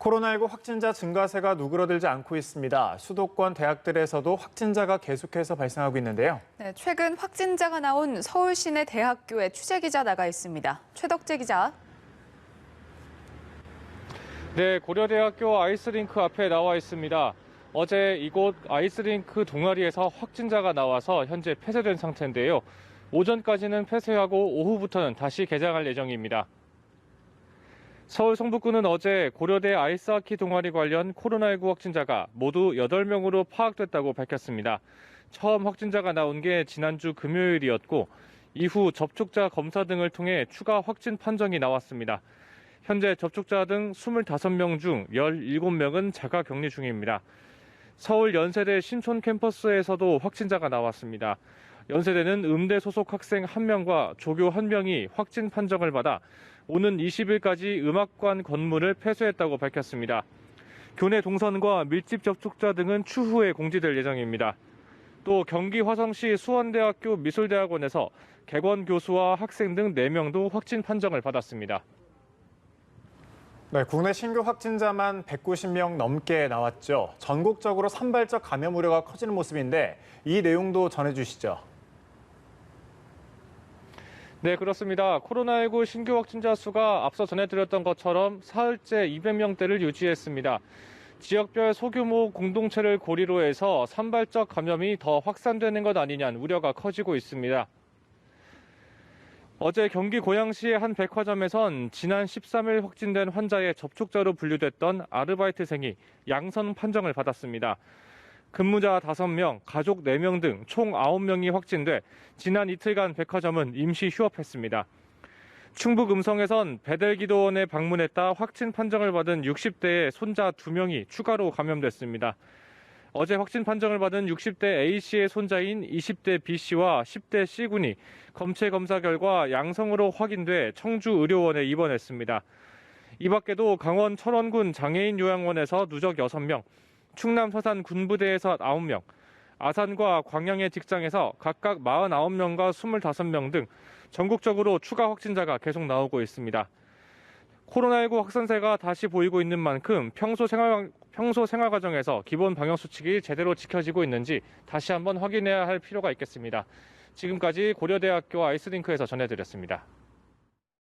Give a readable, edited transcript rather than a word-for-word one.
코로나19 확진자 증가세가 누그러들지 않고 있습니다. 수도권 대학들에서도 확진자가 계속해서 발생하고 있는데요. 네, 최근 확진자가 나온 서울 시내 대학교에 취재기자 나가 있습니다. 최덕재 기자. 네, 고려대학교 아이스링크 앞에 나와 있습니다. 어제 이곳 아이스링크 동아리에서 확진자가 나와서 현재 폐쇄된 상태인데요. 오전까지는 폐쇄하고 오후부터는 다시 개장할 예정입니다. 서울 성북구는 어제 고려대 아이스하키 동아리 관련 코로나19 확진자가 모두 8명으로 파악됐다고 밝혔습니다. 처음 확진자가 나온 게 지난주 금요일이었고 이후 접촉자 검사 등을 통해 추가 확진 판정이 나왔습니다. 현재 접촉자 등 25명 중 17명은 자가 격리 중입니다. 서울 연세대 신촌 캠퍼스에서도 확진자가 나왔습니다. 연세대는 음대 소속 학생 1명과 조교 1명이 확진 판정을 받아 오는 20일까지 음악관 건물을 폐쇄했다고 밝혔습니다. 교내 동선과 밀집 접촉자 등은 추후에 공지될 예정입니다. 또 경기 화성시 수원대학교 미술대학원에서 객원 교수와 학생 등 4명도 확진 판정을 받았습니다. 네, 국내 신규 확진자만 190명 넘게 나왔죠. 전국적으로 산발적 감염 우려가 커지는 모습인데 이 내용도 전해주시죠. 네, 그렇습니다. 코로나19 신규 확진자 수가 앞서 전해드렸던 것처럼 사흘째 200명대를 유지했습니다. 지역별 소규모 공동체를 고리로 해서 산발적 감염이 더 확산되는 것 아니냐는 우려가 커지고 있습니다. 어제 경기 고양시의 한 백화점에선 지난 13일 확진된 환자의 접촉자로 분류됐던 아르바이트생이 양성 판정을 받았습니다. 근무자 5명, 가족 4명 등 총 9명이 확진돼 지난 이틀간 백화점은 임시 휴업했습니다. 충북 음성에선 베델기도원에 방문했다 확진 판정을 받은 60대의 손자 2명이 추가로 감염됐습니다. 어제 확진 판정을 받은 60대 A씨의 손자인 20대 B씨와 10대 C군이 검체 검사 결과 양성으로 확인돼 청주의료원에 입원했습니다. 이 밖에도 강원 철원군 장애인 요양원에서 누적 6명, 충남 서산 군부대에서 9명, 아산과 광양의 직장에서 각각 49명과 25명 등 전국적으로 추가 확진자가 계속 나오고 있습니다. 코로나19 확산세가 다시 보이고 있는 만큼 평소 생활 과정에서 기본 방역 수칙이 제대로 지켜지고 있는지 다시 한번 확인해야 할 필요가 있겠습니다. 지금까지 고려대학교 아이스링크에서 전해드렸습니다.